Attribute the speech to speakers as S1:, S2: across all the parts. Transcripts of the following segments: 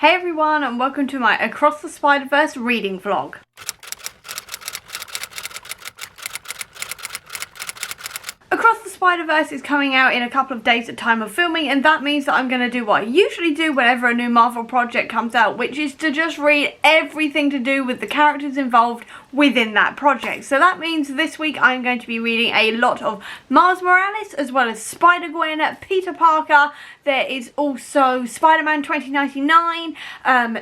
S1: Hey everyone, and welcome to my Across the Spider-Verse reading vlog. Across the Spider-Verse is coming out in a couple of days at time of filming, and that means that I'm going to do what I usually do whenever a new Marvel project comes out, which is to just read everything to do with the characters involved within that project. So that means this week I'm going to be reading a lot of Miles Morales, as well as Spider-Gwen, Peter Parker. There is also Spider-Man 2099,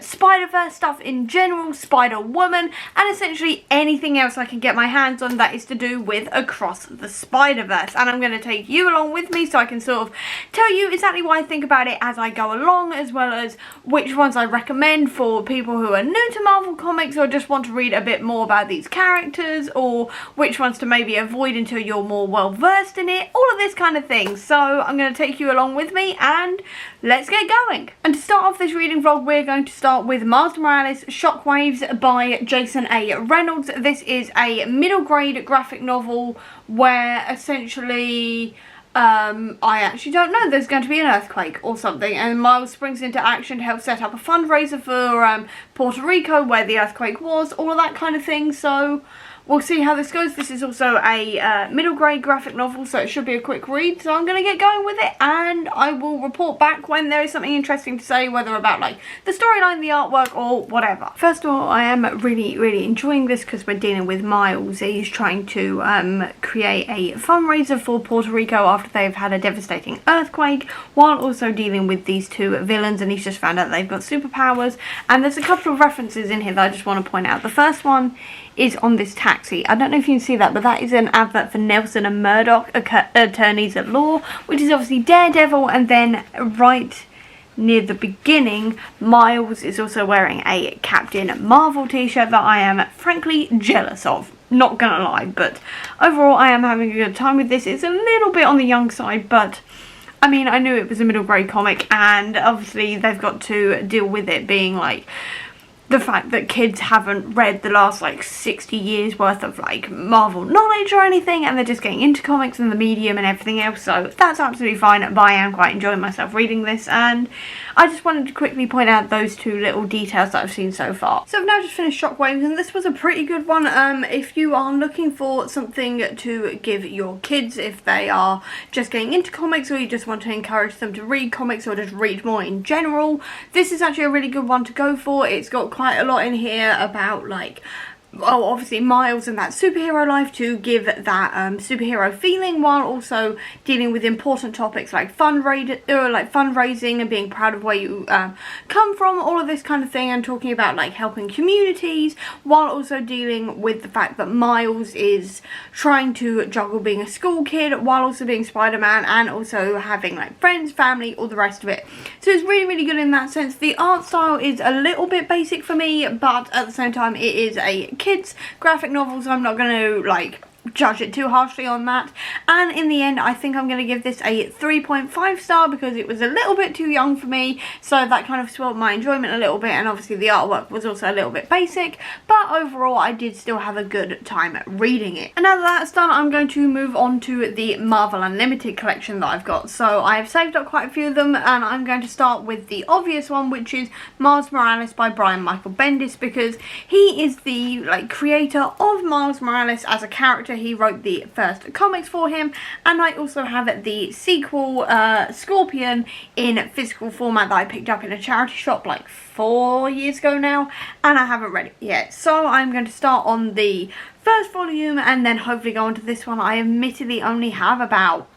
S1: Spider-Verse stuff in general, Spider-Woman, and essentially anything else I can get my hands on that is to do with Across the Spider-Verse. And I'm going to take you along with me so I can sort of tell you exactly what I think about it as I go along, as well as which ones I recommend for people who are new to Marvel Comics or just want to read a bit more about these characters, or which ones to maybe avoid until you're more well versed in it, all of this kind of thing. So I'm going to take you along with me and let's get going. And to start off this reading vlog, we're going to start with Miles Morales Shockwaves by Jason A. Reynolds. This is a middle grade graphic novel where essentially I actually don't know, there's going to be an earthquake or something, and Miles springs into action to help set up a fundraiser for Puerto Rico, where the earthquake was, all of that kind of thing. So we'll see how this goes. This is also a middle grade graphic novel, so it should be a quick read. So I'm going to get going with it, and I will report back when there is something interesting to say, whether about like the storyline, the artwork, or whatever. First of all, I am really enjoying this because we're dealing with Miles. He's trying to create a fundraiser for Puerto Rico after they've had a devastating earthquake, while also dealing with these two villains, and he's just found out they've got superpowers. And there's a couple of references in here that I just want to point out. The first one is on this taxi. I don't know if you can see that, but that is an advert for Nelson and Murdoch, attorneys at law, which is obviously Daredevil. And then right near the beginning, Miles is also wearing a Captain Marvel t-shirt that I am frankly jealous of. Not gonna lie, but overall I am having a good time with this. It's a little bit on the young side, but I mean, I knew it was a middle grade comic, and obviously they've got to deal with it being like the fact that kids haven't read the last like 60 years worth of like Marvel knowledge or anything, and they're just getting into comics and the medium and everything else. So that's absolutely fine, but I am quite enjoying myself reading this, and I just wanted to quickly point out those two little details that I've seen so far. So I've now just finished Shockwaves, and this was a pretty good one. If you are looking for something to give your kids if they are just getting into comics, or you just want to encourage them to read comics or just read more in general, this is actually a really good one to go for. It's got quite a lot in here about like, well, obviously Miles and that superhero life to give that superhero feeling, while also dealing with important topics like fundraising and being proud of where you come from, all of this kind of thing, and talking about like helping communities, while also dealing with the fact that Miles is trying to juggle being a school kid while also being Spider-Man, and also having like friends, family, all the rest of it. So it's really good in that sense. The art style is a little bit basic for me, but at the same time it is a kids graphic novel, so I'm not going to like judge it too harshly on that. And in the end, I think I'm going to give this a 3.5 star because it was a little bit too young for me, so that kind of spoiled my enjoyment a little bit, and obviously the artwork was also a little bit basic, but overall I did still have a good time reading it. And now that that's done, I'm going to move on to the Marvel Unlimited collection that I've got. So I have saved up quite a few of them, and I'm going to start with the obvious one, which is Miles Morales by Brian Michael Bendis, because he is the like creator of Miles Morales as a character. He wrote the first comics for him, and I also have the sequel, Scorpion, in physical format that I picked up in a charity shop like 4 years ago now, and I haven't read it yet. So I'm going to start on the first volume and then hopefully go on to this one. I admittedly only have about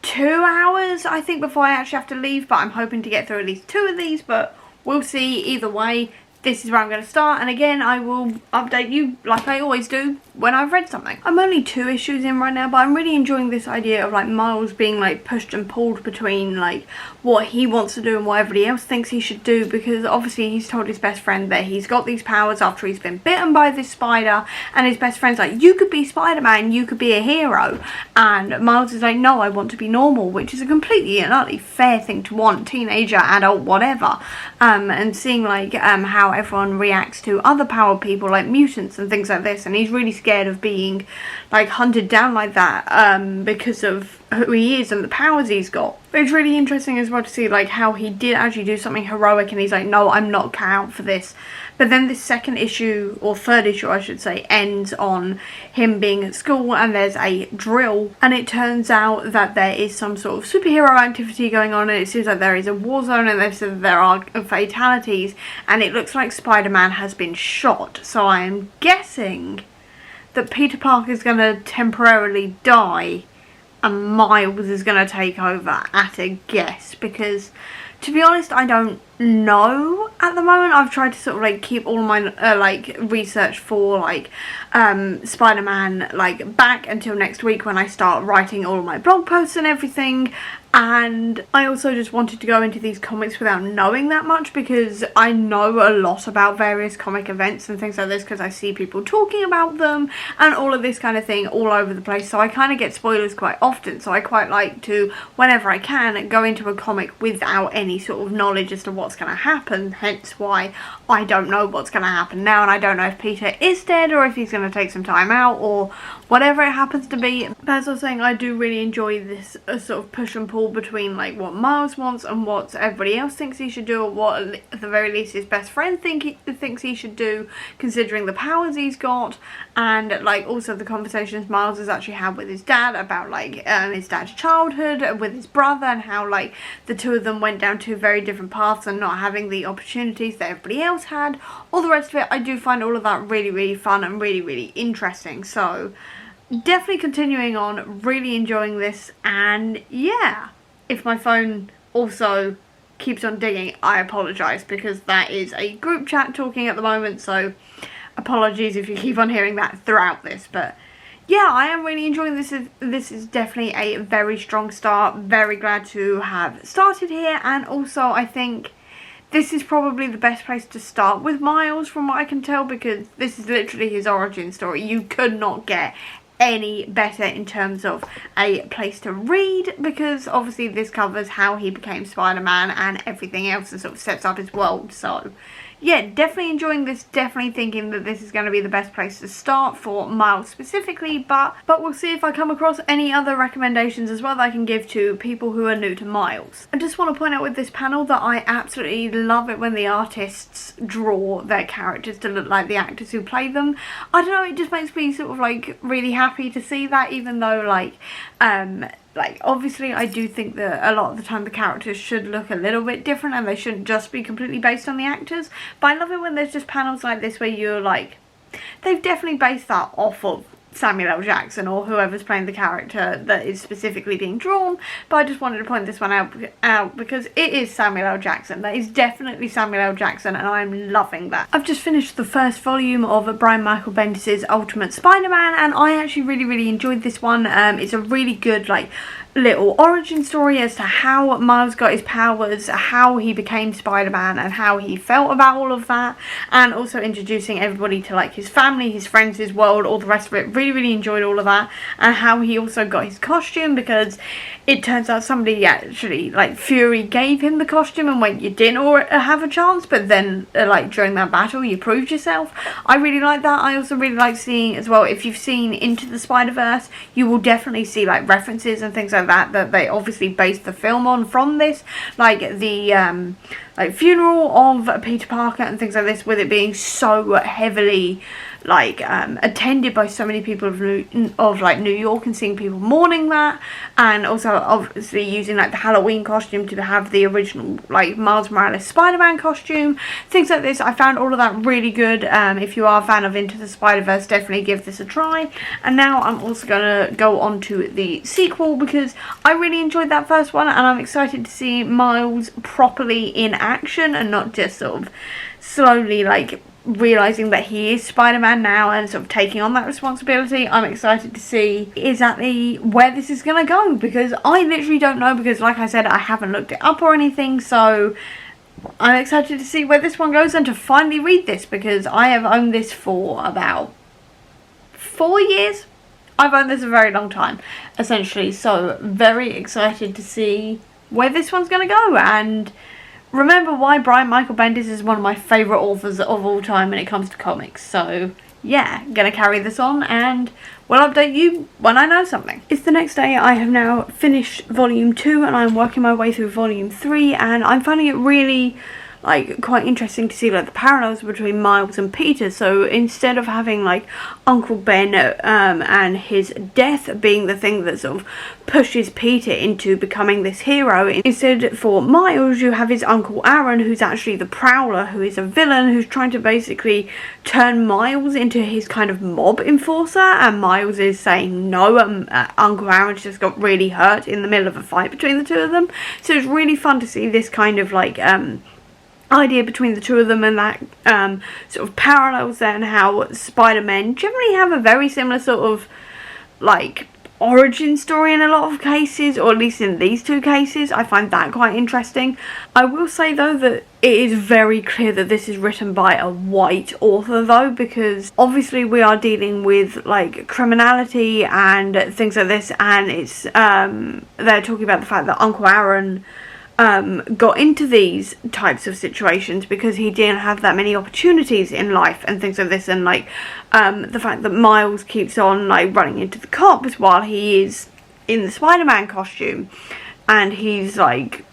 S1: 2 hours, I think, before I actually have to leave, but I'm hoping to get through at least 2 of these, but we'll see. Either way, this is where I'm going to start, and again I will update you like I always do when I've read something. I'm only 2 issues in right now, but I'm really enjoying this idea of like Miles being like pushed and pulled between like what he wants to do and what everybody else thinks he should do, because obviously he's told his best friend that he's got these powers after he's been bitten by this spider, and his best friend's like, you could be Spider-Man, you could be a hero, and Miles is like, no, I want to be normal, which is a completely and utterly fair thing to want, teenager, adult, whatever. And seeing like how everyone reacts to other power people like mutants and things like this, and he's really scared of being like hunted down like that because of who he is and the powers he's got. But it's really interesting as well to see like how he did actually do something heroic and he's like, no, I'm not cut out for this. But then this second issue, or third issue I should say, ends on him being at school and there's a drill, and it turns out that there is some sort of superhero activity going on, and it seems like there is a war zone, and they've said that there are fatalities, and it looks like Spider-Man has been shot. So I'm guessing that Peter Parker is going to temporarily die and Miles is going to take over at a guess, because to be honest I don't know at the moment. I've tried to sort of like keep all my like research for like Spider-Man like back until next week when I start writing all of my blog posts and everything, and I also just wanted to go into these comics without knowing that much, because I know a lot about various comic events and things like this because I see people talking about them and all of this kind of thing all over the place, so I kind of get spoilers quite often. So I quite like to, whenever I can, go into a comic without any sort of knowledge as to what's going to happen, hence why I don't know what's going to happen now, and I don't know if Peter is dead or if he's going to take some time out or whatever it happens to be. But as I was saying, I do really enjoy this sort of push and pull between like what Miles wants and what everybody else thinks he should do, or what at the very least his best friend thinks he should do, considering the powers he's got, and like also the conversations Miles has actually had with his dad about like his dad's childhood with his brother, and how like the two of them went down two very different paths and not having the opportunities that everybody else had. All the rest of it, I do find all of that really, really fun and really, really interesting. So definitely continuing on, really enjoying this, and yeah, if my phone also keeps on dinging, I apologise, because that is a group chat talking at the moment, so apologies if you keep on hearing that throughout this. But yeah, I am really enjoying this. This is definitely a very strong start. Very glad to have started here, and also I think this is probably the best place to start with Miles from what I can tell, because this is literally his origin story. You could not get any better in terms of a place to read, because obviously this covers how he became Spider-Man and everything else and sort of sets up his world. So yeah, definitely enjoying this, definitely thinking that this is going to be the best place to start for Miles specifically, but we'll see if I come across any other recommendations as well that I can give to people who are new to Miles. I just want to point out with this panel that I absolutely love it when the artists draw their characters to look like the actors who play them. I don't know, it just makes me sort of like really happy to see that, even though like obviously I do think that a lot of the time the characters should look a little bit different and they shouldn't just be completely based on the actors. But I love it when there's just panels like this where you're like, they've definitely based that off of Samuel L. Jackson or whoever's playing the character that is specifically being drawn. But I just wanted to point this one out because it is Samuel L. Jackson. That is definitely Samuel L. Jackson, and I'm loving that. I've just finished the first volume of Brian Michael Bendis' Ultimate Spider-Man, and I actually really enjoyed this one. It's a really good like little origin story as to how Miles got his powers, how he became Spider-Man, and how he felt about all of that, and also introducing everybody to like his family, his friends, his world, all the rest of it. Really enjoyed all of that, and how he also got his costume, because it turns out somebody actually, like Fury, gave him the costume and went, you didn't have a chance, but then like during that battle you proved yourself. I really like that. I also really like seeing as well, if you've seen Into the Spider-Verse, you will definitely see like references and things like that they obviously based the film on from this, like the like funeral of Peter Parker and things like this, with it being so heavily like attended by so many people of like New York, and seeing people mourning that, and also obviously using like the Halloween costume to have the original like Miles Morales Spider-Man costume, things like this. I found all of that really good. If you are a fan of Into the Spider-Verse, definitely give this a try. And now I'm also gonna go on to the sequel, because I really enjoyed that first one, and I'm excited to see Miles properly in action and not just sort of slowly like realising that he is Spider-Man now and sort of taking on that responsibility. I'm excited to see exactly where this is going to go, because I literally don't know, because like I said, I haven't looked it up or anything, so I'm excited to see where this one goes and to finally read this, because I have owned this for about 4 years. I've owned this a very long time, essentially, so very excited to see where this one's going to go. And remember why Brian Michael Bendis is one of my favourite authors of all time when it comes to comics. So yeah, gonna carry this on and we'll update you when I know something. It's the next day. I have now finished volume 2 and I'm working my way through volume 3, and I'm finding it really like quite interesting to see like the parallels between Miles and Peter. So instead of having like Uncle Ben and his death being the thing that sort of pushes Peter into becoming this hero, instead for Miles you have his Uncle Aaron, who's actually the Prowler, who is a villain who's trying to basically turn Miles into his kind of mob enforcer, and Miles is saying no. Uncle Aaron's just got really hurt in the middle of a fight between the two of them. So it's really fun to see this kind of like idea between the two of them, and that sort of parallels then how Spider-Men generally have a very similar sort of like origin story in a lot of cases, or at least in these two cases. I find that quite interesting. I will say though that it is very clear that this is written by a white author though, because obviously we are dealing with like criminality and things like this, and it's they're talking about the fact that Uncle Aaron got into these types of situations because he didn't have that many opportunities in life and things like this, and like the fact that Miles keeps on like running into the cops while he is in the Spider-Man costume, and he's like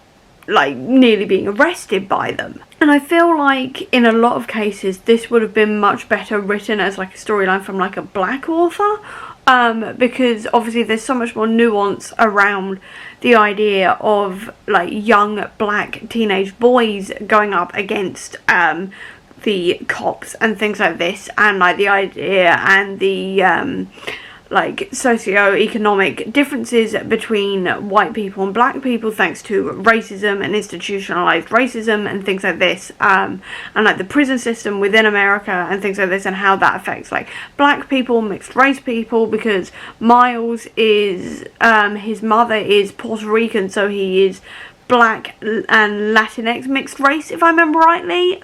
S1: nearly being arrested by them. And I feel like in a lot of cases this would have been much better written as like a storyline from like a black author, because obviously there's so much more nuance around the idea of like young black teenage boys going up against the cops and things like this, and like the idea and the like socio-economic differences between white people and black people thanks to racism and institutionalized racism and things like this, and like the prison system within America and things like this, and how that affects like black people, mixed race people, because Miles is his mother is Puerto Rican, so he is black and Latinx mixed race, if I remember rightly.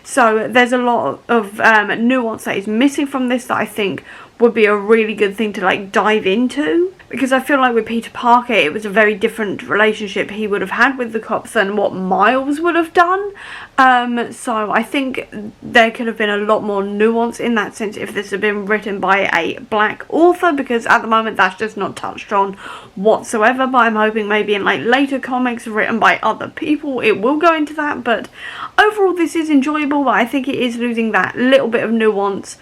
S1: So there's a lot of nuance that is missing from this that I think would be a really good thing to like dive into, because I feel like with Peter Parker it was a very different relationship he would have had with the cops than what Miles would have done. So I think there could have been a lot more nuance in that sense if this had been written by a black author, because at the moment that's just not touched on whatsoever. But I'm hoping maybe in like later comics written by other people it will go into that. But overall this is enjoyable, but I think it is losing that little bit of nuance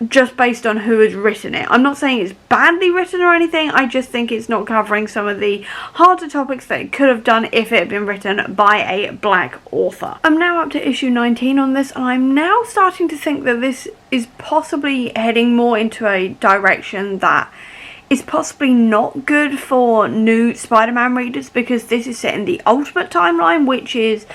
S1: just based on who has written it. I'm not saying it's badly written or anything, I just think it's not covering some of the harder topics that it could have done if it had been written by a black author. I'm now up to issue 19 on this, and I'm now starting to think that this is possibly heading more into a direction that is possibly not good for new Spider-Man readers, because this is set in the Ultimate Timeline, which is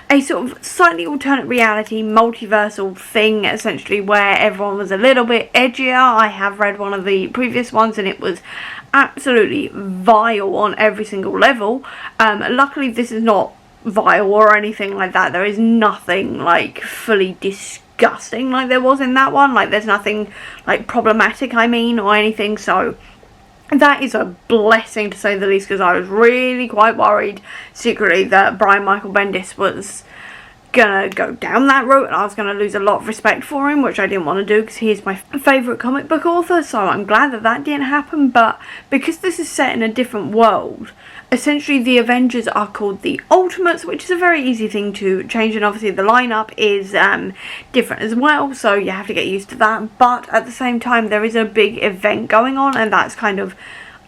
S1: a sort of slightly alternate reality, multiversal thing, essentially, where everyone was a little bit edgier. I have read one of the previous ones and it was absolutely vile on every single level. Luckily this is not vile or anything like that. There is nothing like fully disgusting like there was in that one. Like there's nothing like problematic, I mean, or anything, so that is a blessing to say the least, because I was really quite worried secretly that Brian Michael Bendis was gonna go down that route and I was gonna lose a lot of respect for him, which I didn't want to do because he is my favourite comic book author. So I'm glad that that didn't happen. But because this is set in a different world, essentially the Avengers are called the Ultimates, which is a very easy thing to change, and obviously the lineup is different as well, so you have to get used to that. But at the same time there is a big event going on, and that's kind of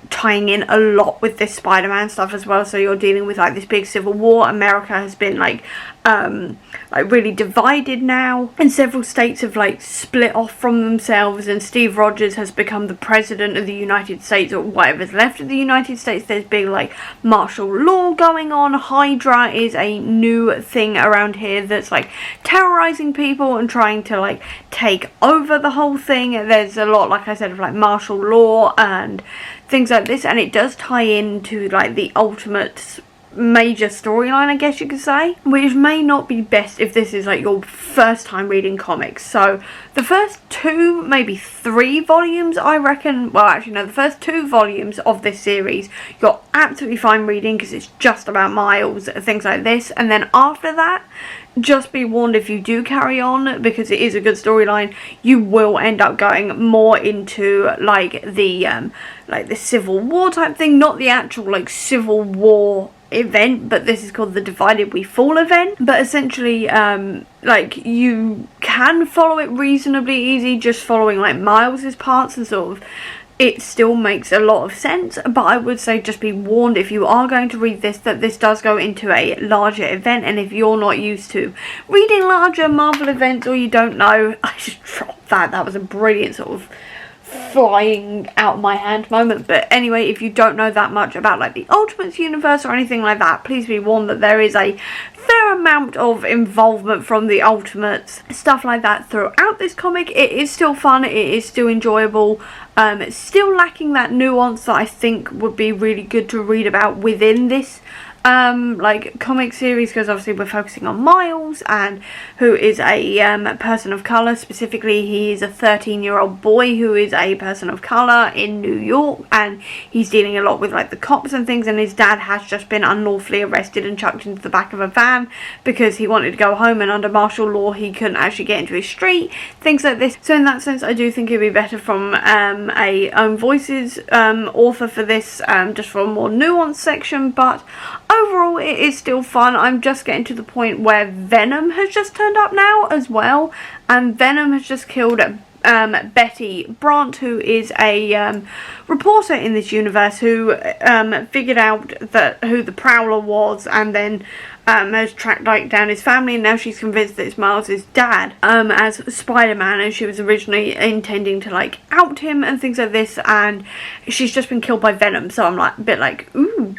S1: tying in a lot with this Spider-Man stuff as well. So you're dealing with like this big civil war. America has been like really divided now, and several states have like split off from themselves, and Steve Rogers has become the president of the United States, or whatever's left of the United States. There's big like martial law going on. Hydra is a new thing around here that's like terrorizing people and trying to like take over the whole thing. There's a lot, like I said, of like martial law and things like this, and it does tie into like the Ultimate major storyline, I guess you could say, which may not be best if this is like your first time reading comics. So the first 2, maybe 3 volumes, I reckon, well actually no, the first 2 volumes of this series you're absolutely fine reading because it's just about Miles, things like this, and then after that, just be warned, if you do carry on, because it is a good storyline, you will end up going more into like the Civil War type thing, not the actual like Civil War event, but this is called the Divided We Fall event. But essentially like you can follow it reasonably easy, just following like Miles's parts, and sort of it still makes a lot of sense. But I would say just be warned, if you are going to read this, that this does go into a larger event, and if you're not used to reading larger Marvel events, or you don't know, I just dropped that was a brilliant sort of flying out my hand moment. But anyway, if you don't know that much about like the Ultimates universe or anything like that, please be warned that there is a fair amount of involvement from the Ultimates, stuff like that, throughout this comic. It is still fun, it is still enjoyable, it's still lacking that nuance that I think would be really good to read about within this like comic series, because obviously we're focusing on Miles, and who is a person of colour. Specifically, he is a 13-year-old boy who is a person of colour in New York, and he's dealing a lot with like the cops and things, and his dad has just been unlawfully arrested and chucked into the back of a van because he wanted to go home, and under martial law he couldn't actually get into his street, things like this. So in that sense, I do think it'd be better from a Own Voices author for this, just for a more nuanced section. But overall, it is still fun. I'm just getting to the point where Venom has just turned up now as well, and Venom has just killed Betty Brant, who is a reporter in this universe, who figured out who the Prowler was, and then has tracked down his family, and now she's convinced that it's Miles' dad as Spider-Man, and she was originally intending to like out him and things like this, and she's just been killed by Venom. So I'm like a bit like, ooh,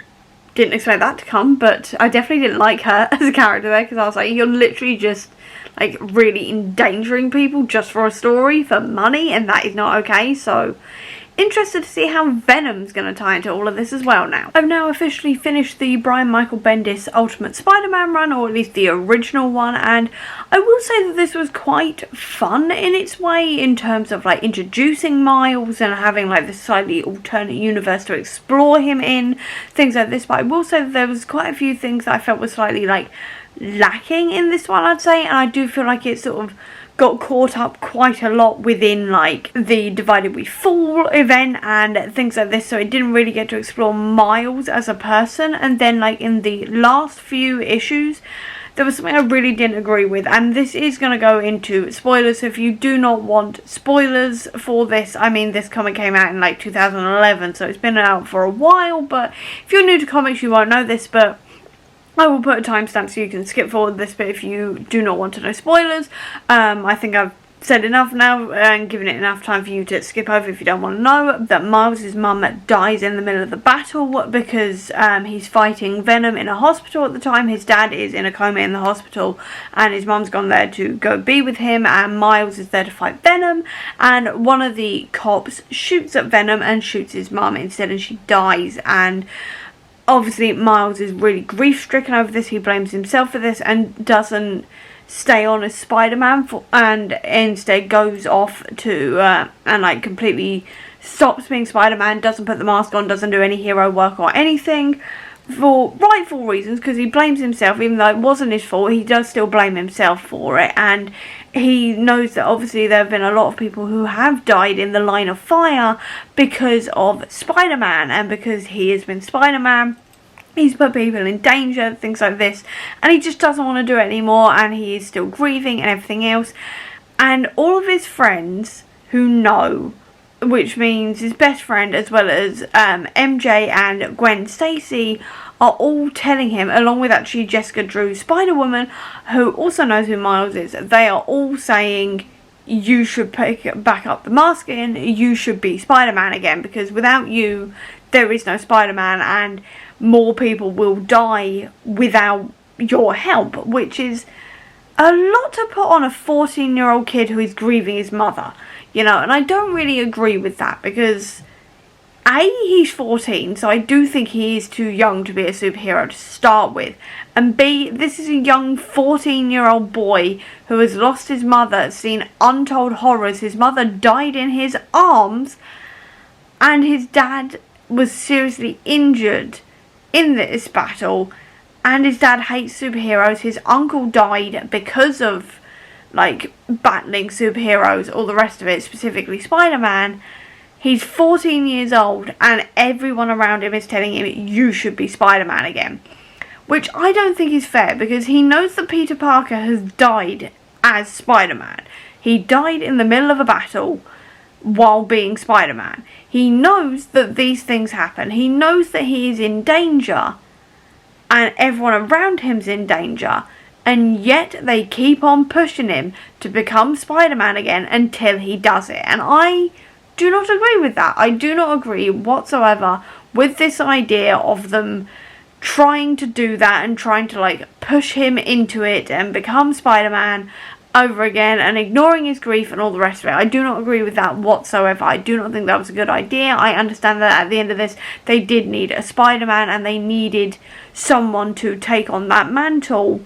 S1: didn't expect that to come. But I definitely didn't like her as a character there, because I was like, you're literally just like really endangering people just for a story, for money, and that is not okay. So interested to see how Venom's going to tie into all of this as well now. I've now officially finished the Brian Michael Bendis Ultimate Spider-Man run, or at least the original one, and I will say that this was quite fun in its way, in terms of like introducing Miles and having like this slightly alternate universe to explore him in, things like this. But I will say that there was quite a few things that I felt were slightly like lacking in this one, I'd say, and I do feel like it sort of got caught up quite a lot within like the Divided We Fall event and things like this, so it didn't really get to explore Miles as a person. And then like in the last few issues, there was something I really didn't agree with, and this is going to go into spoilers, so if you do not want spoilers for this, I mean, this comic came out in like 2011, so it's been out for a while, but if you're new to comics you won't know this, but I will put a timestamp so you can skip forward this bit if you do not want to know spoilers. I think I've said enough now and given it enough time for you to skip over if you don't want to know that Miles' mum dies in the middle of the battle because he's fighting Venom in a hospital at the time. His dad is in a coma in the hospital, and his mum's gone there to go be with him, and Miles is there to fight Venom, and one of the cops shoots at Venom and shoots his mum instead, and she dies. And obviously Miles is really grief-stricken over this. He blames himself for this and doesn't stay on as Spider-Man, and instead goes off to and like completely stops being Spider-Man, doesn't put the mask on, doesn't do any hero work or anything, for rightful reasons, because he blames himself. Even though it wasn't his fault, he does still blame himself for it, and he knows that obviously there have been a lot of people who have died in the line of fire because of Spider-Man, and because he has been Spider-Man, he's put people in danger, things like this, and he just doesn't want to do it anymore, and he is still grieving and everything else. And all of his friends who know, which means his best friend as well as MJ and Gwen Stacy, are all telling him, along with actually Jessica Drew, Spider-Woman, who also knows who Miles is, they are all saying, you should pick back up the mask again, you should be Spider-Man again, because without you there is no Spider-Man, and more people will die without your help, which is a lot to put on a 14-year-old kid who is grieving his mother, you know. And I don't really agree with that, because A, he's 14, so I do think he is too young to be a superhero to start with. And B, this is a young 14-year-old boy who has lost his mother, seen untold horrors. His mother died in his arms, and his dad was seriously injured in this battle. And his dad hates superheroes. His uncle died because of, like, battling superheroes, all the rest of it, specifically Spider-Man. He's 14 years old, and everyone around him is telling him, you should be Spider-Man again. Which I don't think is fair, because he knows that Peter Parker has died as Spider-Man. He died in the middle of a battle while being Spider-Man. He knows that these things happen. He knows that he is in danger, and everyone around him's in danger. And yet they keep on pushing him to become Spider-Man again until he does it. And I do not agree with that. I do not agree whatsoever with this idea of them trying to do that and trying to, like, push him into it and become Spider-Man over again and ignoring his grief and all the rest of it. I do not agree with that whatsoever. I do not think that was a good idea. I understand that at the end of this they did need a Spider-Man, and they needed someone to take on that mantle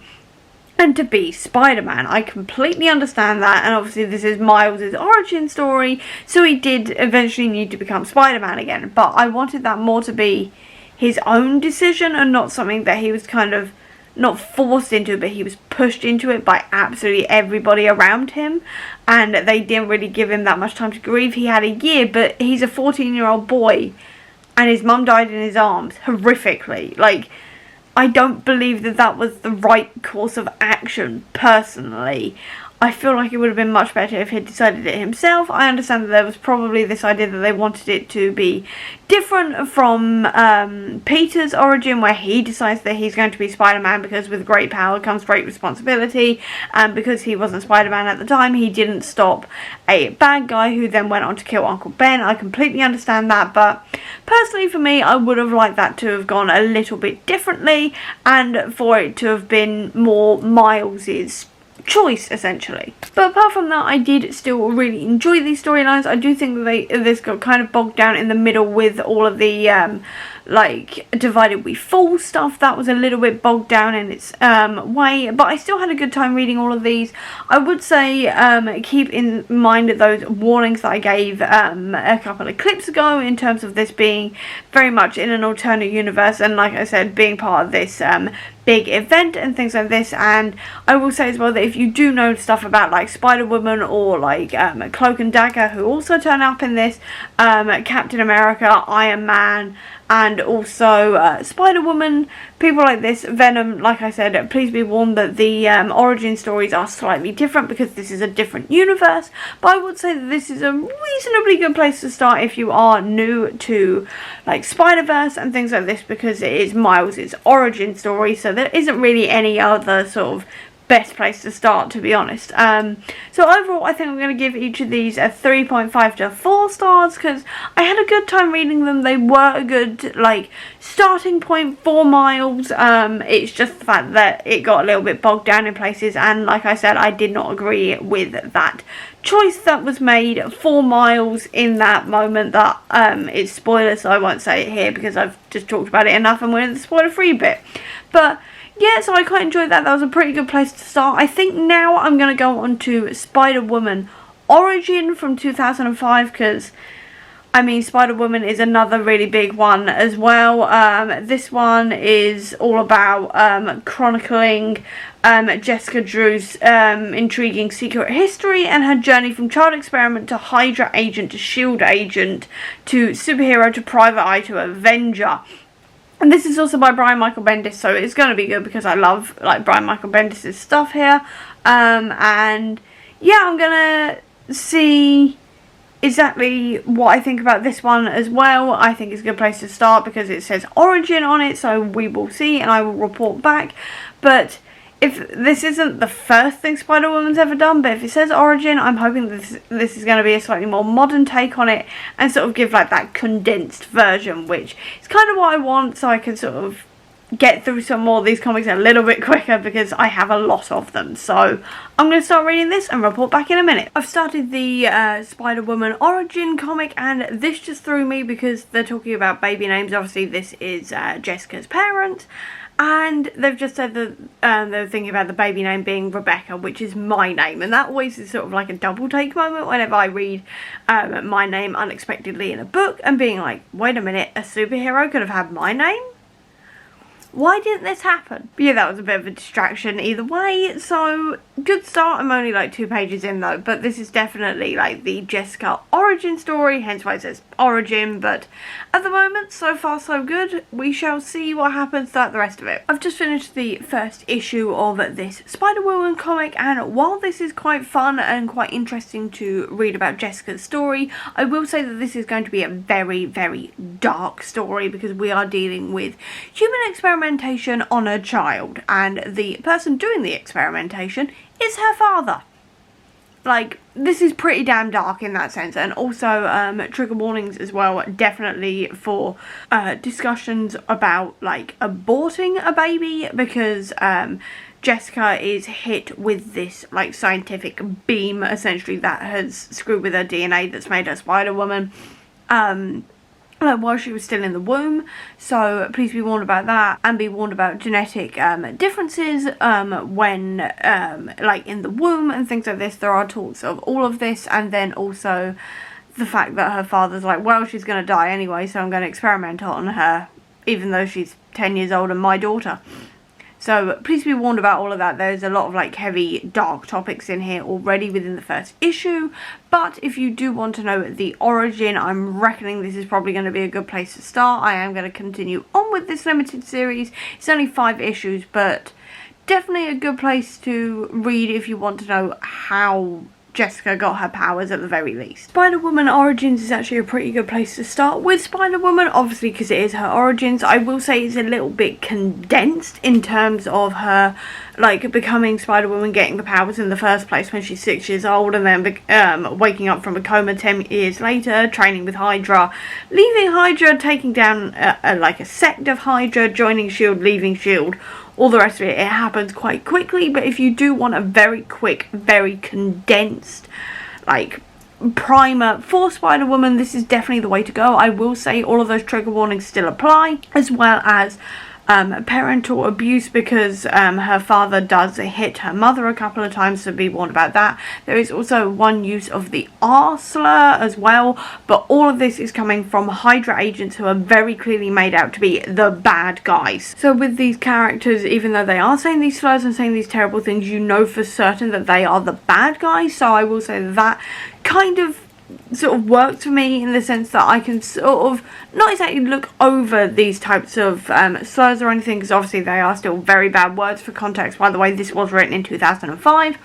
S1: and to be Spider-Man. I completely understand that, and obviously this is Miles' origin story, so he did eventually need to become Spider-Man again, but I wanted that more to be his own decision and not something that he was kind of not forced into, but he was pushed into it by absolutely everybody around him, and they didn't really give him that much time to grieve. He had a year, but he's a 14-year-old boy, and his mum died in his arms horrifically. Like, I don't believe that that was the right course of action, personally. I feel like it would have been much better if he'd decided it himself. I understand that there was probably this idea that they wanted it to be different from Peter's origin, where he decides that he's going to be Spider-Man because with great power comes great responsibility, and because he wasn't Spider-Man at the time, he didn't stop a bad guy who then went on to kill Uncle Ben. I completely understand that, but personally for me, I would have liked that to have gone a little bit differently, and for it to have been more Miles's choice, essentially. But apart from that, I did still really enjoy these storylines. I do think that this got kind of bogged down in the middle with all of the like divided we fall stuff. That was a little bit bogged down in its way, but I still had a good time reading all of these. I would say keep in mind those warnings that I gave a couple of clips ago in terms of this being very much in an alternate universe, and like I said, being part of this big event and things like this. And I will say as well that if you do know stuff about like Spider-Woman or like Cloak and Dagger, who also turn up in this, Captain America, Iron Man, and also Spider-Woman, people like this, Venom, like I said, please be warned that the origin stories are slightly different because this is a different universe. But I would say that this is a reasonably good place to start if you are new to like Spider-Verse and things like this, because it is Miles' origin story, so there isn't really any other sort of best place to start, to be honest. So overall, I think I'm going to give each of these a 3.5 to 4 stars because I had a good time reading them. They were a good like starting point for Miles. It's just the fact that it got a little bit bogged down in places, and like I said, I did not agree with that choice that was made for Miles in that moment. That is spoilers, so I won't say it here because I've just talked about it enough and we're in the spoiler free bit. But yeah, so I quite enjoyed that. That was a pretty good place to start. I think now I'm going to go on to Spider-Woman Origin from 2005 because, I mean, Spider-Woman is another really big one as well. This one is all about chronicling Jessica Drew's intriguing secret history and her journey from child experiment to Hydra agent to S.H.I.E.L.D. agent to superhero to private eye to Avenger. And this is also by Brian Michael Bendis, so it's going to be good because I love like Brian Michael Bendis' stuff here. And yeah, I'm going to see exactly what I think about this one as well. I think it's a good place to start because it says Origin on it, so we will see and I will report back. But if this isn't the first thing Spider-Woman's ever done, but if it says Origin, I'm hoping this is going to be a slightly more modern take on it and sort of give like that condensed version, which is kind of what I want, so I can sort of get through some more of these comics a little bit quicker because I have a lot of them. So I'm going to start reading this and report back in a minute. I've started the Spider-Woman origin comic, and this just threw me because they're talking about baby names. Obviously this is Jessica's parents, and they've just said that they're thinking about the baby name being Rebecca, which is my name, and that always is sort of like a double take moment whenever I read my name unexpectedly in a book and being like, wait a minute, a superhero could have had my name? Why didn't this happen? But yeah, that was a bit of a distraction either way, so good start. I'm only like 2 pages in though, but this is definitely like the Jessica origin story, hence why it says origin, but at the moment, so far so good. We shall see what happens throughout the rest of it. I've just finished the first issue of this Spider-Woman comic, and while this is quite fun and quite interesting to read about Jessica's story, I will say that this is going to be a very, very dark story because we are dealing with human experimentation on a child, and the person doing the experimentation is her father. Like, this is pretty damn dark in that sense, and also trigger warnings as well, definitely for discussions about like aborting a baby, because Jessica is hit with this like scientific beam essentially that has screwed with her DNA that's made her Spider-Woman while she was still in the womb, so please be warned about that, and be warned about genetic differences when like in the womb and things like this. There are talks of all of this, and then also the fact that her father's like, well, she's going to die anyway, so I'm going to experiment on her even though she's 10 years old and my daughter. So please be warned about all of that. There's a lot of like heavy dark topics in here already within the first issue, but if you do want to know the origin, I'm reckoning this is probably going to be a good place to start. I am going to continue on with this limited series. It's only 5 issues, but definitely a good place to read if you want to know how Jessica got her powers at the very least. Spider-Woman Origins is actually a pretty good place to start with Spider-Woman, obviously because it is her origins. I will say it's a little bit condensed in terms of her like becoming Spider-Woman, getting the powers in the first place when she's 6 years old, and then waking up from a coma 10 years later, training with Hydra, leaving Hydra, taking down like a sect of Hydra, joining S.H.I.E.L.D., leaving S.H.I.E.L.D., all the rest of it. It happens quite quickly, but if you do want a very quick, very condensed like primer for Spider-Woman, this is definitely the way to go. I will say all of those trigger warnings still apply, as well as parental abuse, because her father does hit her mother a couple of times, so be warned about that. There is also one use of the R slur as well, but all of this is coming from Hydra agents who are very clearly made out to be the bad guys. So with these characters, even though they are saying these slurs and saying these terrible things, you know for certain that they are the bad guys. So I will say that kind of sort of worked for me in the sense that I can sort of not exactly look over these types of slurs or anything, because obviously they are still very bad words. For context, by the way, this was written in 2005,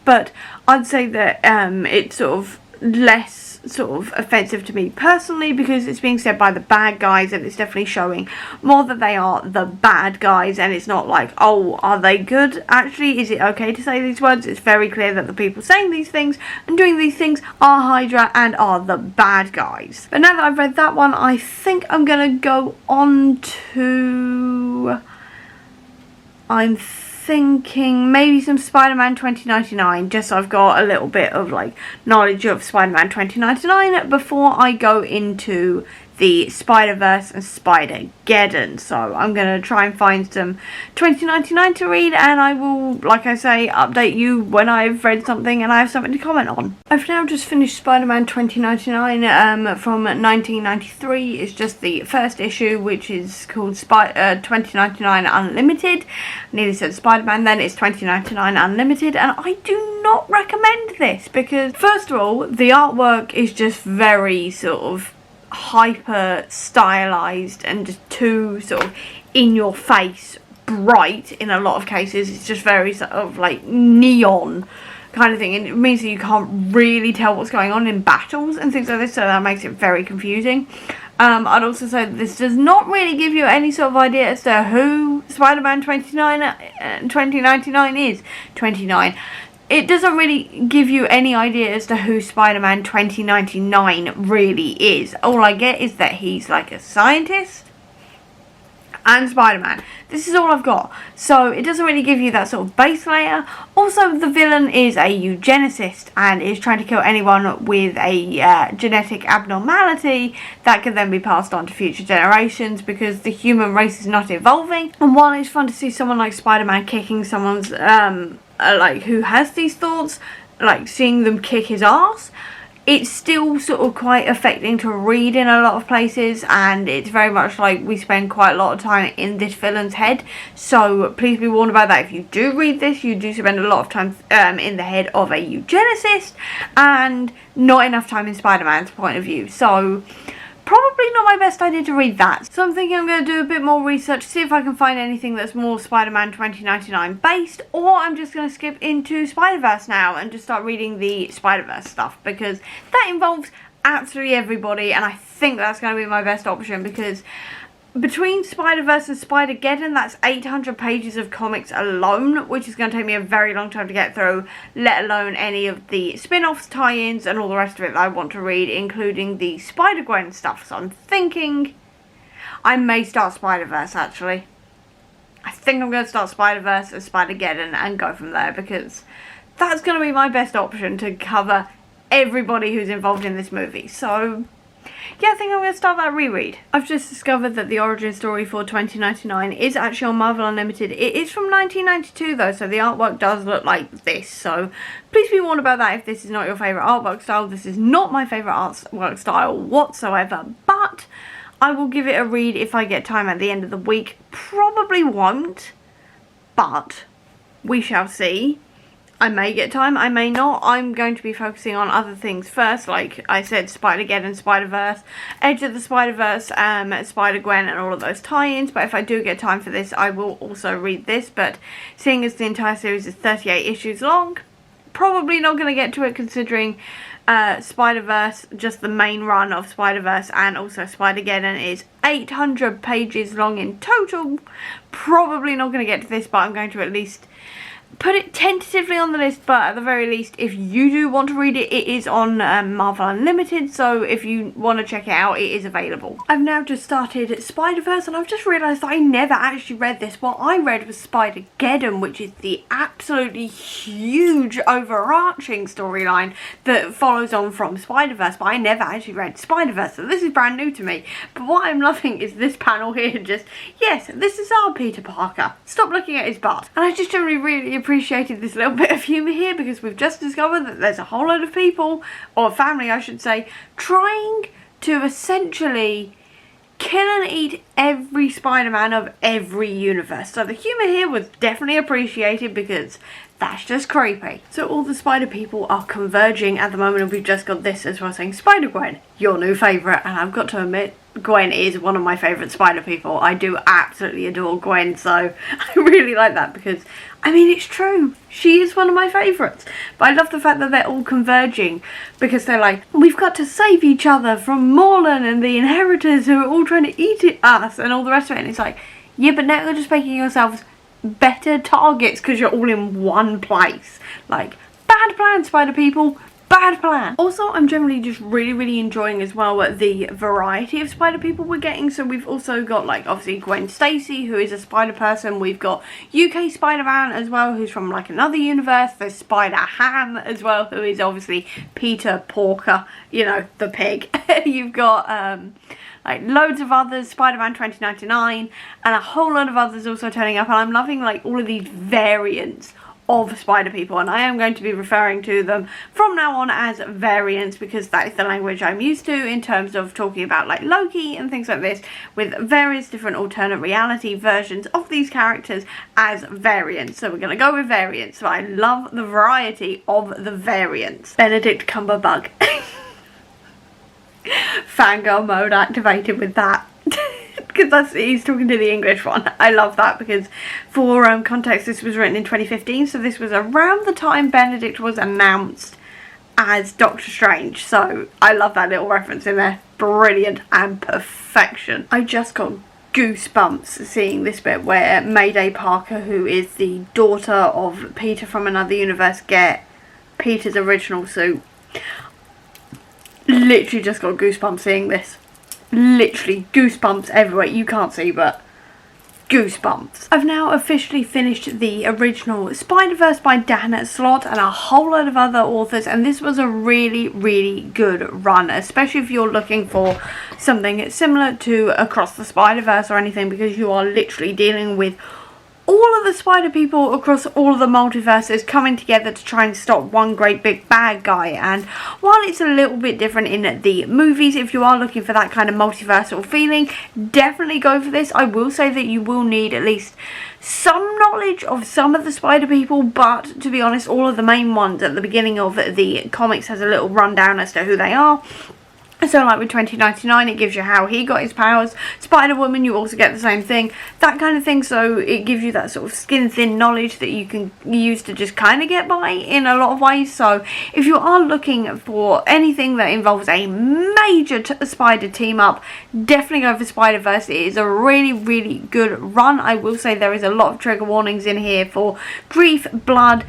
S1: but I'd say that it's sort of less sort of offensive to me personally because it's being said by the bad guys, and it's definitely showing more that they are the bad guys, and it's not like, oh, are they good? Actually, is it okay to say these words? It's very clear that the people saying these things and doing these things are Hydra and are the bad guys. But now that I've read that one, I think I'm gonna go on to, I'm thinking maybe some Spider-Man 2099, just so I've got a little bit of like knowledge of Spider-Man 2099 before I go into the Spider-Verse and Spider-Geddon. So I'm going to try and find some 2099 to read, and I will, like I say, update you when I've read something and I have something to comment on. I've now just finished Spider-Man 2099 from 1993. It's just the first issue, which is called 2099 Unlimited. I nearly said Spider-Man, then it's 2099 Unlimited, and I do not recommend this because, first of all, the artwork is just very sort of hyper stylized and just too sort of in your face bright in a lot of cases. It's just very sort of like neon kind of thing, and it means that you can't really tell what's going on in battles and things like this, so that makes it very confusing. I'd also say that this does not really give you any sort of idea as to who Spider-Man 2099 is. 29. It doesn't really give you any idea as to who Spider-Man 2099 really is. All I get is that he's like a scientist, and Spider-Man. This is all I've got. So it doesn't really give you that sort of base layer. Also, the villain is a eugenicist and is trying to kill anyone with a genetic abnormality that can then be passed on to future generations because the human race is not evolving. And while it's fun to see someone like Spider-Man kicking someone's, like, who has these thoughts, like, seeing them kick his ass, it's still sort of quite affecting to read in a lot of places, and it's very much like we spend quite a lot of time in this villain's head. So please be warned about that. If you do read this, you do spend a lot of time in the head of a eugenicist and not enough time in Spider-Man's point of view. So probably not my best idea to read that. So I'm thinking I'm going to do a bit more research, see if I can find anything that's more Spider-Man 2099 based, or I'm just going to skip into Spider-Verse now and just start reading the Spider-Verse stuff, because that involves absolutely everybody, and I think that's going to be my best option, because between Spider-Verse and Spider-Geddon, that's 800 pages of comics alone, which is going to take me a very long time to get through, let alone any of the spin-offs, tie-ins, and all the rest of it that I want to read, including the Spider-Gwen stuff. So I'm thinking I may start Spider-Verse, actually. I think I'm going to start Spider-Verse and Spider-Geddon and go from there, because that's going to be my best option to cover everybody who's involved in this movie. So yeah, I think I'm going to start that reread. I've just discovered that the origin story for 2099 is actually on Marvel Unlimited. It is from 1992 though, so the artwork does look like this. So please be warned about that if this is not your favourite artwork style. This is not my favourite artwork style whatsoever, but I will give it a read if I get time at the end of the week. Probably won't, but we shall see. I may get time, I may not. I'm going to be focusing on other things first, like I said, Spider-Geddon, Spider-Verse, Edge of the Spider-Verse, Spider-Gwen, and all of those tie-ins. But if I do get time for this, I will also read this. But seeing as the entire series is 38 issues long, probably not going to get to it, considering Spider-Verse, just the main run of Spider-Verse, and also Spider-Geddon is 800 pages long in total. Probably not going to get to this, but I'm going to at least put it tentatively on the list. But at the very least, if you do want to read it, it is on Marvel Unlimited, so if you want to check it out, it is available. I've now just started Spider-Verse, and I've just realised that I never actually read this. What I read was Spider-Geddon, which is the absolutely huge overarching storyline that follows on from Spider-Verse, but I never actually read Spider-Verse, so this is brand new to me. But what I'm loving is this panel here, just, yes, this is our Peter Parker. Stop looking at his butt. And I just generally really appreciated this little bit of humour here, because we've just discovered that there's a whole load of people, or family I should say, trying to essentially kill and eat every Spider-Man of every universe. So the humour here was definitely appreciated, because that's just creepy. So all the spider people are converging at the moment, and we've just got this as well, saying Spider-Gwen, your new favourite. And I've got to admit, Gwen is one of my favourite spider people. I do absolutely adore Gwen, so I really like that, because I mean, it's true, she is one of my favourites. But I love the fact that they're all converging, because they're like, we've got to save each other from Morlan and the Inheritors who are all trying to eat us and all the rest of it. And it's like, yeah, but now you're just making yourselves better targets because you're all in one place. Like, bad plan, spider people. Bad plan. Also, I'm generally just really enjoying as well the variety of spider people we're getting. So we've also got, like, obviously Gwen Stacy, who is a spider person. We've got UK Spider-Man as well, who's from like another universe. There's Spider-Ham as well, who is obviously Peter Porker, you know, the pig. You've got like loads of others, Spider-Man 2099, and a whole lot of others also turning up. And I'm loving like all of these variants of spider people, and I am going to be referring to them from now on as variants, because that is the language I'm used to in terms of talking about like Loki and things like this, with various different alternate reality versions of these characters as variants. So we're going to go with variants. So I love the variety of the variants. Benedict Cumberbatch. Fangirl mode activated with that. Because he's talking to the English one. I love that, because for context, this was written in 2015, so this was around the time Benedict was announced as Doctor Strange. So I love that little reference in there. Brilliant and perfection. I just got goosebumps seeing this bit where Mayday Parker, who is the daughter of Peter from another universe, get Peter's original suit. Literally just got goosebumps seeing this. Literally goosebumps everywhere. You can't see, but goosebumps. I've now officially finished the original Spider-Verse by Dan Slott and a whole lot of other authors, and this was a really, really good run, especially if you're looking for something similar to Across the Spider-Verse or anything, because you are literally dealing with all of the spider people across all of the multiverses coming together to try and stop one great big bad guy. And while it's a little bit different in the movies, if you are looking for that kind of multiversal feeling, definitely go for this. I will say that you will need at least some knowledge of some of the spider people, but to be honest, all of the main ones at the beginning of the comics has a little rundown as to who they are. So like with 2099, it gives you how he got his powers. Spider-Woman, you also get the same thing, that kind of thing. So it gives you that sort of skin-thin knowledge that you can use to just kind of get by in a lot of ways. So if you are looking for anything that involves a major spider team-up, definitely go for Spider-Verse. It is a really, really good run. I will say there is a lot of trigger warnings in here for grief, blood,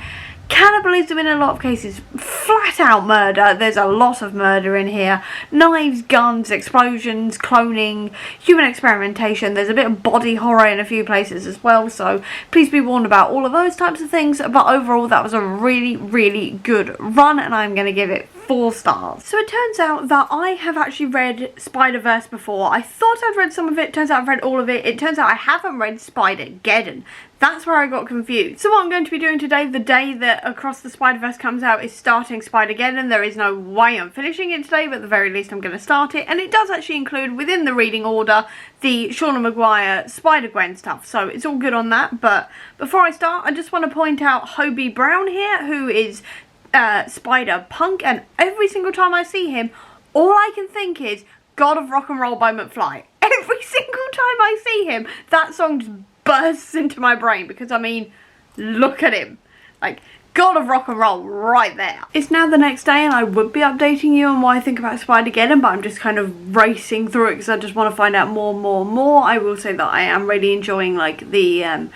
S1: cannibalism in a lot of cases, flat out murder. There's a lot of murder in here. Knives, guns, explosions, cloning, human experimentation. There's a bit of body horror in a few places as well, so please be warned about all of those types of things. But overall, that was a really, really good run, and I'm going to give it 4 stars. So it turns out that I have actually read Spider-Verse before. I thought I'd read some of it, turns out I've read all of it. It turns out I haven't read Spider-Geddon. That's where I got confused. So what I'm going to be doing today, the day that Across the Spider-Verse comes out, is starting Spider-Geddon. There is no way I'm finishing it today, but at the very least I'm going to start it. And it does actually include, within the reading order, the Shauna Maguire Spider-Gwen stuff. So it's all good on that. But before I start, I just want to point out Hobie Brown here, who is Spider-Punk. And every single time I see him, all I can think is God of Rock and Roll by McFly. Every single time I see him, that song just bursts into my brain, because I mean, look at him, like God of Rock and Roll right there. It's now the next day, and I would be updating you on what I think about Spider-Geddon, but I'm just kind of racing through it because I just want to find out more. I will say that I am really enjoying like the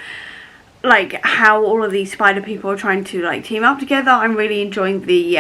S1: like how all of these spider people are trying to like team up together. I'm really enjoying the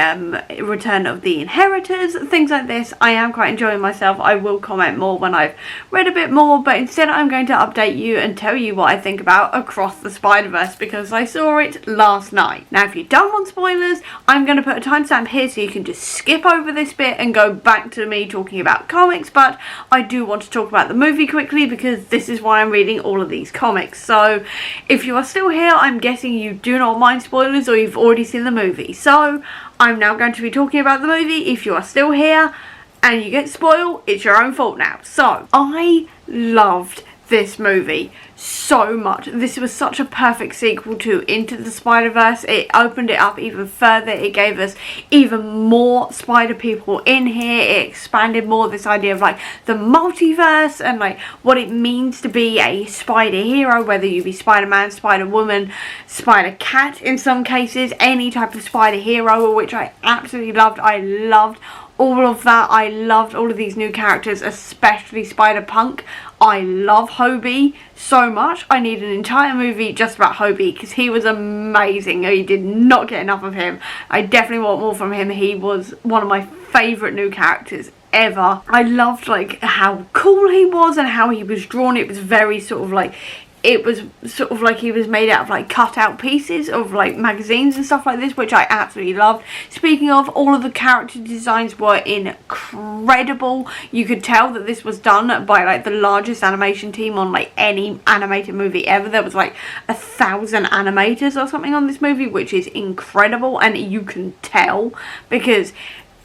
S1: return of the inheritors, things like this. I am quite enjoying myself. I will comment more when I've read a bit more, but instead I'm going to update you and tell you what I think about Across the Spider-Verse, because I saw it last night. Now if you don't want spoilers, I'm going to put a timestamp here so you can just skip over this bit and go back to me talking about comics, but I do want to talk about the movie quickly because this is why I'm reading all of these comics. So if you are still here, I'm guessing you do not mind spoilers or you've already seen the movie. So I'm now going to be talking about the movie. If you are still here and you get spoiled, it's your own fault now. So I loved this movie so much. This was such a perfect sequel to Into the Spider-Verse. It opened it up even further. It gave us even more spider people in here. It expanded more this idea of like the multiverse and like what it means to be a spider hero, whether you be Spider-Man, Spider-Woman, Spider-Cat in some cases, any type of spider hero, which I absolutely loved. I loved all of that. I loved all of these new characters, especially Spider-Punk. I love Hobie so much. I need an entire movie just about Hobie because he was amazing. I did not get enough of him. I definitely want more from him. He was one of my favourite new characters ever. I loved like how cool he was and how he was drawn. It was very sort of like, it was sort of like he was made out of like cut out pieces of like magazines and stuff like this, which I absolutely loved. Speaking of, all of the character designs were incredible. You could tell that this was done by like the largest animation team on like any animated movie ever. There was like 1,000 animators or something on this movie, which is incredible, and you can tell because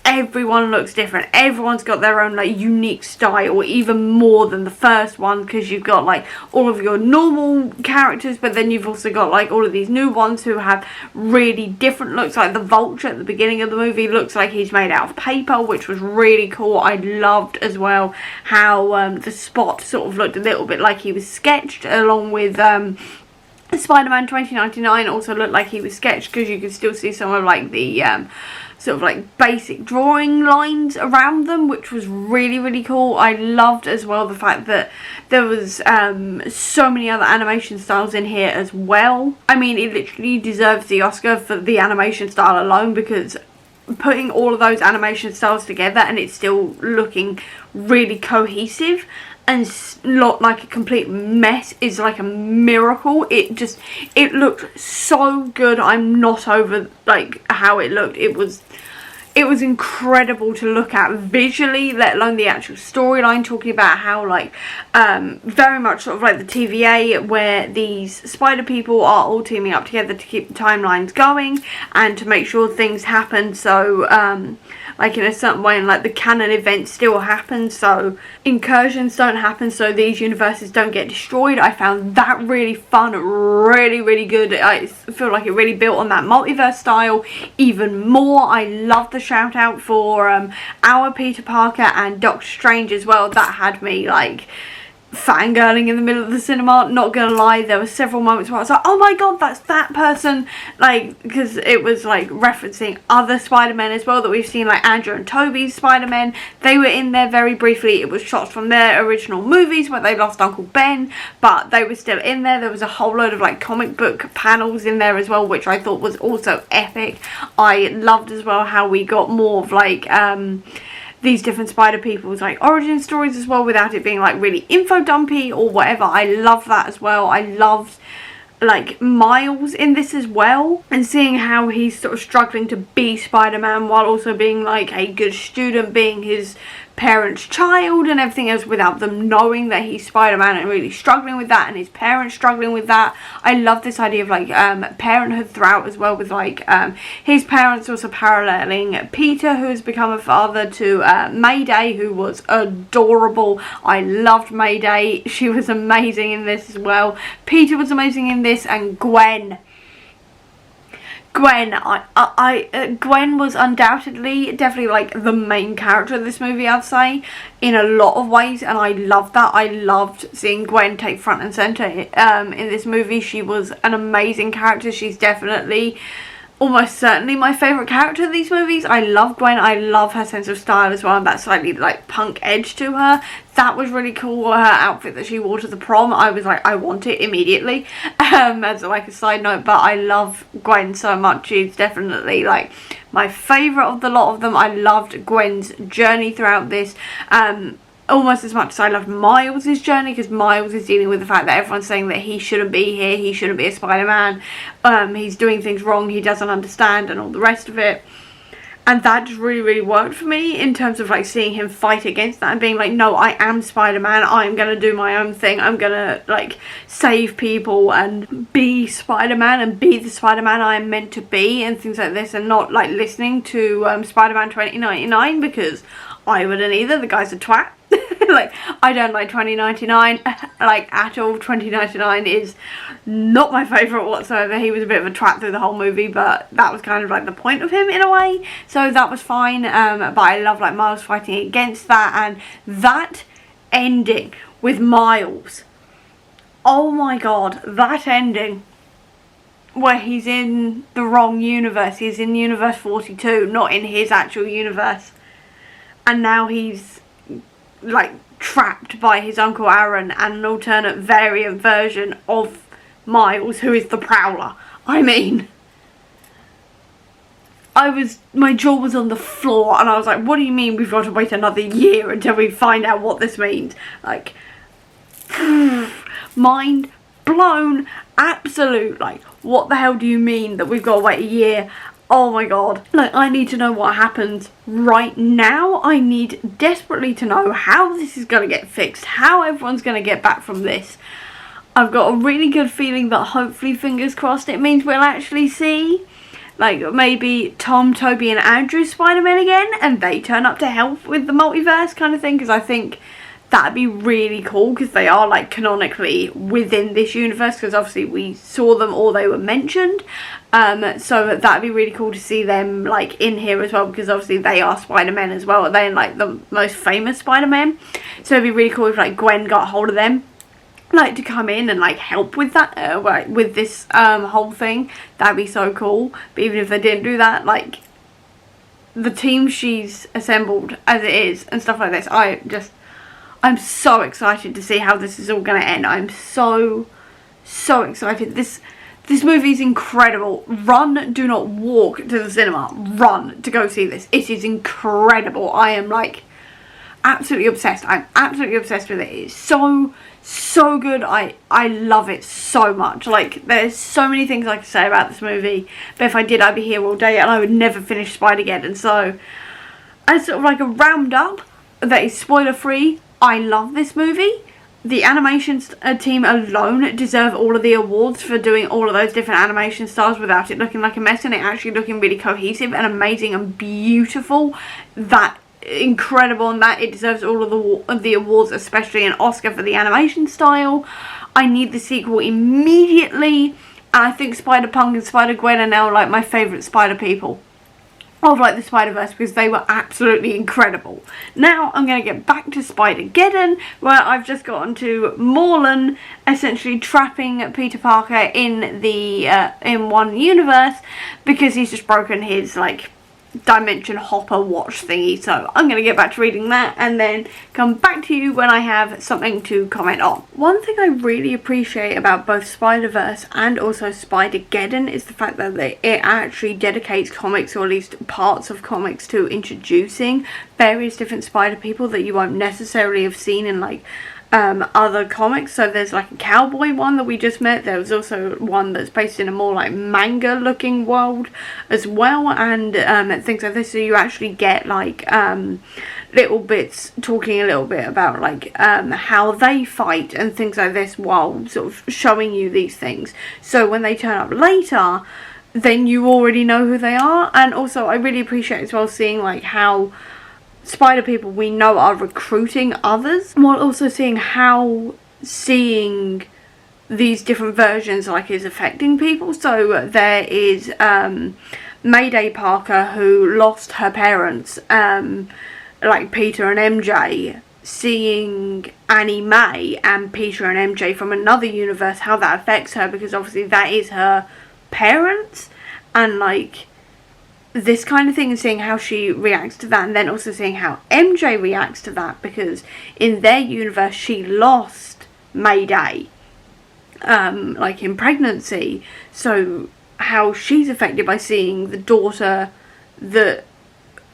S1: everyone looks different. Everyone's got their own like unique style, even more than the first one, because you've got like all of your normal characters, but then you've also got like all of these new ones who have really different looks. Like the Vulture at the beginning of the movie looks like he's made out of paper, which was really cool. I loved as well how the Spot sort of looked a little bit like he was sketched, along with Spider-Man 2099 also looked like he was sketched, because you could still see some of like the sort of like basic drawing lines around them, which was really, really cool. I loved as well the fact that there was so many other animation styles in here as well. I mean, it literally deserves the Oscar for the animation style alone, because putting all of those animation styles together and it's still looking really cohesive and look like a complete mess is like a miracle. It looked so good. I'm not over like how it looked. It was incredible to look at visually, let alone the actual storyline, talking about how like very much sort of like the TVA, where these spider people are all teaming up together to keep the timelines going and to make sure things happen, so like in a certain way, and like the canon events still happen, so incursions don't happen, so these universes don't get destroyed. I found that really fun, really good. I feel like it really built on that multiverse style even more. I love the shout out for our Peter Parker and Doctor Strange as well. That had me like fangirling in the middle of the cinema. Not gonna lie, there were several moments where I was like, oh my god, that's that person, like, because it was like referencing other Spider-Men as well that we've seen, like Andrew and Tobey's Spider-Men. They were in there very briefly. It was shots from their original movies where they lost Uncle Ben, but they were still in there. There was a whole load of like comic book panels in there as well, which I thought was also epic. I loved as well how we got more of like these different spider people's like origin stories as well, without it being like really info dumpy or whatever. I love that as well. I loved like Miles in this as well, and seeing how he's sort of struggling to be Spider-Man while also being like a good student, being his parents' child and everything else, without them knowing that he's Spider-Man, and really struggling with that, and his parents struggling with that. I love this idea of like parenthood throughout as well, with like his parents also paralleling Peter, who has become a father, to Mayday, who was adorable. I loved Mayday. She was amazing in this as well. Peter was amazing in this, and Gwen, Gwen was undoubtedly, definitely like the main character of this movie, I'd say, in a lot of ways, and I loved that. I loved seeing Gwen take front and centre in this movie. She was an amazing character. She's definitely, almost certainly, my favourite character of these movies. I love Gwen. I love her sense of style as well, and that slightly like punk edge to her. That was really cool. Her outfit that she wore to the prom, I was like, I want it immediately, as like a side note. But I love Gwen so much. She's definitely like my favourite of the lot of them. I loved Gwen's journey throughout this, almost as much as I loved Miles' journey, because Miles is dealing with the fact that everyone's saying that he shouldn't be here, he shouldn't be a Spider-Man, he's doing things wrong, he doesn't understand, and all the rest of it. And that just really worked for me, in terms of like seeing him fight against that and being like, no, I am Spider-Man, I'm gonna do my own thing, I'm gonna like save people and be Spider-Man and be the Spider-Man I am meant to be, and things like this, and not like listening to Spider-Man 2099, because I wouldn't either. The guy's a twat. Like, I don't like 2099 like at all. 2099 is not my favourite whatsoever. He was a bit of a twat through the whole movie, but that was kind of like the point of him in a way, so that was fine. But I love like Miles fighting against that, and that ending with Miles, oh my god, that ending where he's in the wrong universe, he's in universe 42, not in his actual universe, and now he's like trapped by his Uncle Aaron and an alternate variant version of Miles, who is the Prowler. I mean, my jaw was on the floor, and I was like, what do you mean we've got to wait another year until we find out what this means? Like, mind blown, absolute, like, what the hell do you mean that we've got to wait a year? Oh my god. Like, I need to know what happens right now. I need desperately to know how this is going to get fixed, how everyone's going to get back from this. I've got a really good feeling that hopefully, fingers crossed, it means we'll actually see like maybe Tom, Tobey and Andrew Spider-Man again, and they turn up to help with the multiverse kind of thing, because I think that'd be really cool, because they are like canonically within this universe, because obviously we saw them or they were mentioned, so that'd be really cool to see them like in here as well, because obviously they are Spider-Man as well. They're like the most famous Spider-Man, so it'd be really cool if like Gwen got hold of them, like to come in and like help with that, with this whole thing. That'd be so cool. But even if they didn't do that, like the team she's assembled as it is and stuff like this, I'm so excited to see how this is all going to end. I'm so excited. This movie is incredible. Run, do not walk to the cinema. Run to go see this. It is incredible. I am like absolutely obsessed. I'm absolutely obsessed with it. It's so good. I love it so much. Like, there's so many things I could say about this movie, but if I did, I'd be here all day and I would never finish Spider-Geddon. So, as sort of like a roundup that is spoiler free, I love this movie. The animation team alone deserve all of the awards for doing all of those different animation styles without it looking like a mess, and it actually looking really cohesive and amazing and beautiful. That incredible, and that it deserves all of the awards, especially an Oscar for the animation style. I need the sequel immediately, and I think Spider-Punk and Spider-Gwen are now like my favourite spider people of like the Spider-Verse, because they were absolutely incredible. Now I'm going to get back to Spider-Geddon, where I've just gotten to Morlan essentially trapping Peter Parker in the in one universe because he's just broken his like dimension hopper watch thingy. So I'm going to get back to reading that and then come back to you when I have something to comment on. One thing I really appreciate about both Spider-Verse and also Spider-Geddon is the fact that it actually dedicates comics, or at least parts of comics, to introducing various different spider people that you won't necessarily have seen in like other comics. So there's like a cowboy one that we just met. There was also one that's based in a more like manga looking world as well, and things like this. So you actually get like little bits talking a little bit about like how they fight and things like this, while sort of showing you these things. So when they turn up later, then you already know who they are. And also I really appreciate as well seeing like how spider people we know are recruiting others, while also seeing how seeing these different versions like is affecting people. So there is Mayday Parker, who lost her parents, like Peter and MJ, seeing Annie May and Peter and MJ from another universe, how that affects her, because obviously that is her parents, and like this kind of thing, and seeing how she reacts to that, and then also seeing how MJ reacts to that, because in their universe she lost Mayday like in pregnancy, so how she's affected by seeing the daughter that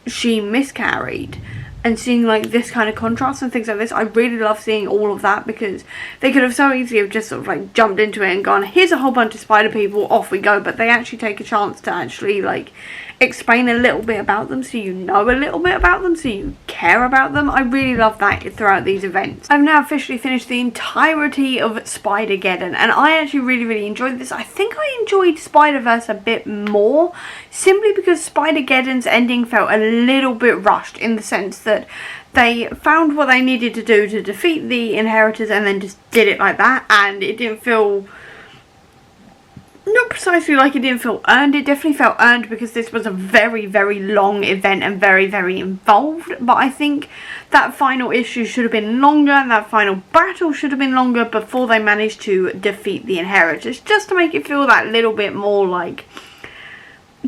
S1: she miscarried, and seeing like this kind of contrast and things like this. I really love seeing all of that, because they could have so easily have just sort of like jumped into it and gone, here's a whole bunch of spider people, off we go, but they actually take a chance to actually like explain a little bit about them, so you know a little bit about them, so you care about them. I really love that throughout these events. I've now officially finished the entirety of Spider-Geddon, and I actually really enjoyed this. I think I enjoyed Spider-Verse a bit more, simply because Spider-Geddon's ending felt a little bit rushed, in the sense that they found what they needed to do to defeat the Inheritors and then just did it like that, and it didn't feel, not precisely like it didn't feel earned, it definitely felt earned because this was a very long event and very involved. But I think that final issue should have been longer, and that final battle should have been longer before they managed to defeat the Inheritors, just to make it feel that little bit more like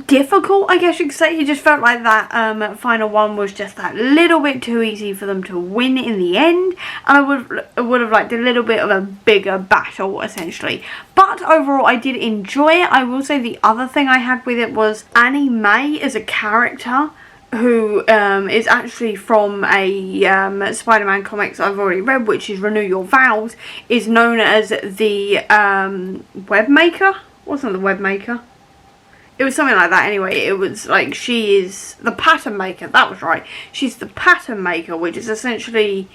S1: difficult, I guess you could say. It just felt like that final one was just that little bit too easy for them to win in the end, and I would have liked a little bit of a bigger battle essentially. But overall I did enjoy it. I will say the other thing I had with it was Annie May as a character, who is actually from a Spider-Man comics I've already read, which is Renew Your Vows, is known as the Webmaker. Wasn't the Webmaker? It was something like that anyway. It was like, she is the pattern maker, that was right. She's the pattern maker, which is essentially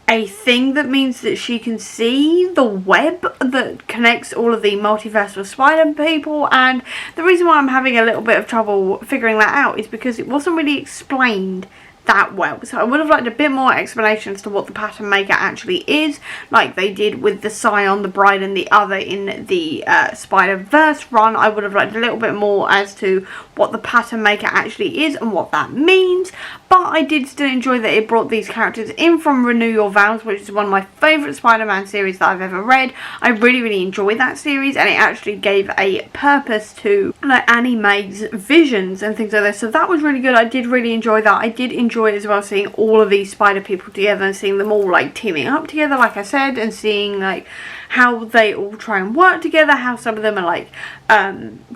S1: a thing that means that she can see the web that connects all of the multiversal spider people. And the reason why I'm having a little bit of trouble figuring that out is because it wasn't really explained that well. So I would have liked a bit more explanation as to what the pattern maker actually is, like they did with the Scion, the Bride and the Other in the Spider-Verse run. I would have liked a little bit more as to what the pattern maker actually is and what that means. But I did still enjoy that it brought these characters in from Renew Your Vows, which is one of my favourite Spider-Man series that I've ever read. I really enjoyed that series, and it actually gave a purpose to like Annie May's visions and things like that. So that was really good. I did really enjoy that. I did enjoy enjoy as well seeing all of these spider people together and seeing them all like teaming up together, like I said, and seeing like how they all try and work together, how some of them are like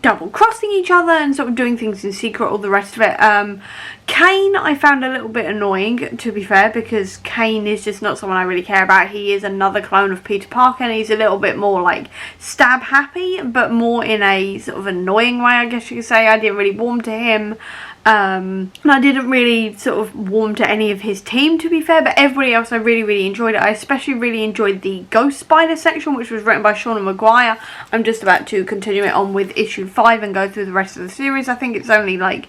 S1: double crossing each other and sort of doing things in secret, all the rest of it. Kane I found a little bit annoying, to be fair, because Kane is just not someone I really care about. He is another clone of Peter Parker, and he's a little bit more like stab happy, but more in a sort of annoying way, I guess you could say. I didn't really warm to him. And I didn't really sort of warm to any of his team, to be fair, but everybody else I really enjoyed it. I especially really enjoyed the Ghost Spider section, which was written by Shauna Maguire. I'm just about to continue it on with issue 5 and go through the rest of the series. I think it's only like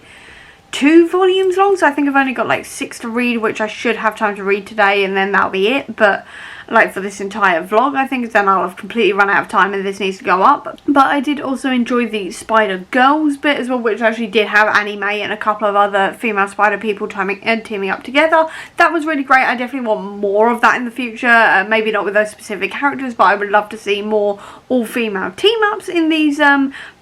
S1: 2 volumes long, so I think I've only got like 6 to read, which I should have time to read today, and then that'll be it. But like for this entire vlog, I think then I'll have completely run out of time and this needs to go up. But I did also enjoy the Spider Girls bit as well, which actually did have Annie Mae and a couple of other female spider people teaming up together. That was really great. I definitely want more of that in the future. Maybe not with those specific characters, but I would love to see more all-female team-ups in these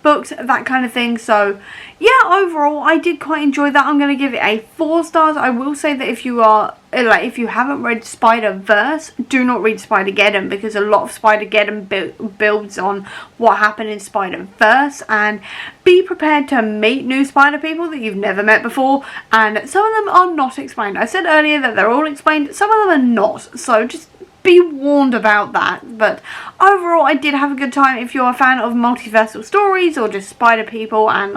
S1: books, that kind of thing. So yeah, overall I did quite enjoy that. I'm going to give it a 4 stars. I will say that if you are like, if you haven't read Spider-Verse, do not read Spider-Geddon, because a lot of Spider-Geddon builds on what happened in Spider-Verse, and be prepared to meet new spider people that you've never met before, and some of them are not explained. I said earlier that they're all explained, some of them are not, so just be warned about that. But overall I did have a good time. If you're a fan of multiversal stories or just spider people and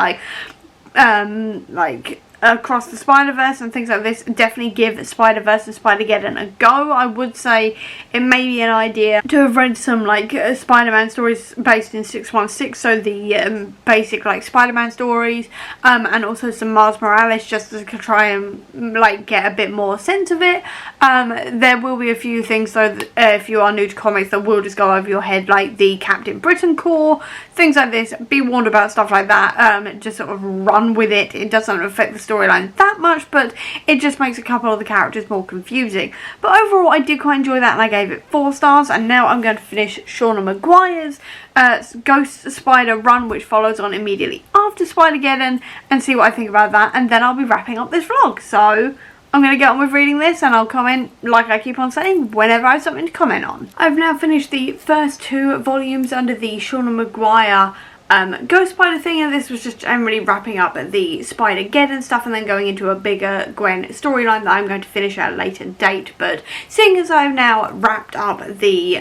S1: like across the Spider-Verse and things like this, definitely give Spider-Verse and Spider-Geddon a go. I would say it may be an idea to have read some like Spider-Man stories based in 616, so the basic like Spider-Man stories, and also some Miles Morales, just to try and like get a bit more sense of it. There will be a few things though that, if you are new to comics, that will just go over your head, like the Captain Britain Corps, things like this. Be warned about stuff like that. Just sort of run with it. It doesn't affect the storyline that much, but it just makes a couple of the characters more confusing. But overall I did quite enjoy that, and I gave it 4 stars. And now I'm going to finish Shauna Maguire's Ghost Spider run, which follows on immediately after Spider-Geddon, and see what I think about that, and then I'll be wrapping up this vlog. So I'm going to get on with reading this, and I'll comment, like I keep on saying, whenever I have something to comment on. I've now finished the first 2 volumes under the Shauna Maguire Ghost Spider thing, and this was just generally wrapping up the Spider-Geddon stuff and then going into a bigger Gwen storyline that I'm going to finish at a later date. But seeing as I've now wrapped up the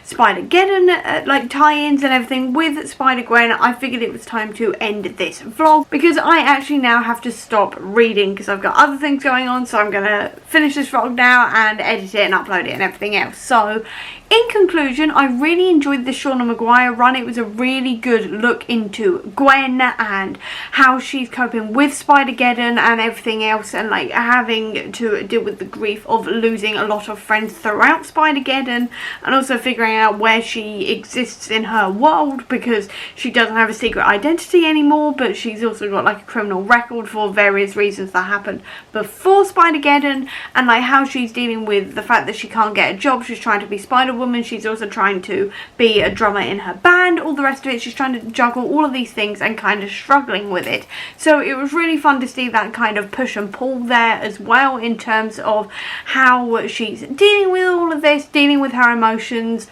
S1: Spider-Geddon like tie-ins and everything with Spider-Gwen, I figured it was time to end this vlog, because I actually now have to stop reading because I've got other things going on. So I'm going to finish this vlog now and edit it and upload it and everything else. So in conclusion, I really enjoyed the Shauna Maguire run. It was a really good look into Gwen and how she's coping with Spider-Geddon and everything else, and like having to deal with the grief of losing a lot of friends throughout Spider-Geddon, and also figuring out where she exists in her world, because she doesn't have a secret identity anymore, but she's also got like a criminal record for various reasons that happened before Spider-Geddon, and like how she's dealing with the fact that she can't get a job. She's trying to be Spider-Woman, she's also trying to be a drummer in her band, all the rest of it. She's trying to juggle all of these things and kind of struggling with it. So it was really fun to see that kind of push and pull there as well, in terms of how she's dealing with all of this, dealing with her emotions,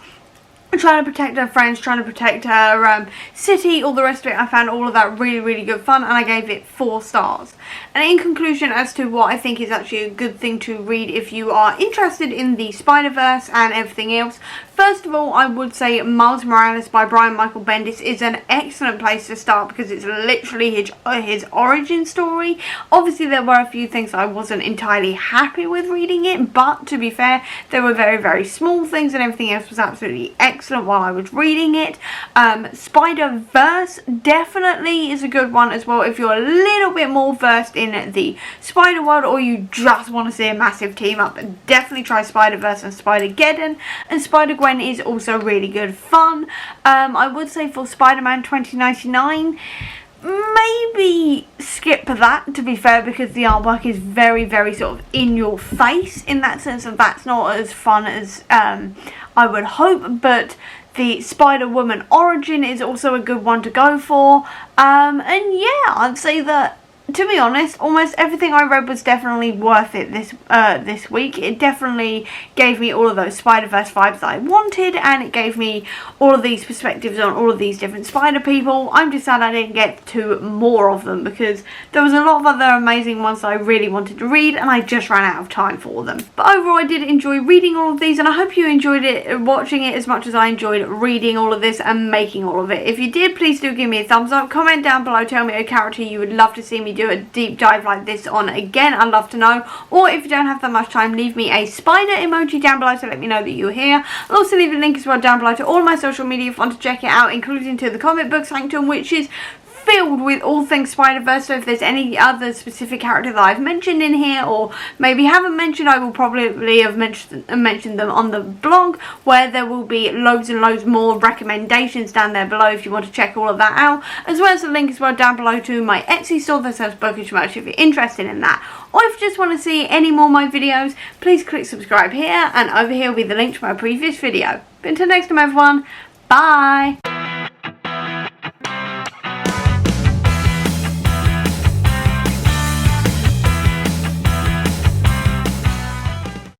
S1: trying to protect her friends, trying to protect her city, all the rest of it. I found all of that really good fun, and I gave it 4 stars. And in conclusion, as to what I think is actually a good thing to read if you are interested in the Spider-Verse and everything else, first of all, I would say Miles Morales by Brian Michael Bendis is an excellent place to start, because it's literally his origin story. Obviously there were a few things I wasn't entirely happy with reading it, but to be fair, there were very small things, and everything else was absolutely excellent while I was reading it. Spider-Verse definitely is a good one as well if you're a little bit more versed in the spider world, or you just want to see a massive team up. Definitely try Spider-Verse and Spider-Geddon. And Spider-Gwen is also really good fun. I would say for Spider-Man 2099, maybe skip that, to be fair, because the artwork is very sort of in your face in that sense, and that's not as fun as I would hope. But the Spider-Woman origin is also a good one to go for. And yeah, I'd say that to be honest, almost everything I read was definitely worth it this week. It definitely gave me all of those Spider-Verse vibes that I wanted, and it gave me all of these perspectives on all of these different spider people. I'm just sad I didn't get to more of them, because there was a lot of other amazing ones that I really wanted to read, and I just ran out of time for them. But overall, I did enjoy reading all of these, and I hope you enjoyed it, watching it as much as I enjoyed reading all of this and making all of it. If you did, please do give me a thumbs up. Comment down below, tell me a character you would love to see me do a deep dive like this on again. I'd love to know. Or if you don't have that much time, leave me a spider emoji down below to let me know that you're here. I'll also leave a link as well down below to all my social media if you want to check it out, including to the comic book sanctum, which is filled with all things Spider-Verse. So if there's any other specific character that I've mentioned in here, or maybe haven't mentioned, I will probably have mentioned them on the blog, where there will be loads and loads more recommendations down there below if you want to check all of that out, as well as a link as well down below to my Etsy store that sells bookish merch if you're interested in that. Or if you just want to see any more of my videos, please click subscribe here, and over here will be the link to my previous video. But until next time everyone, bye!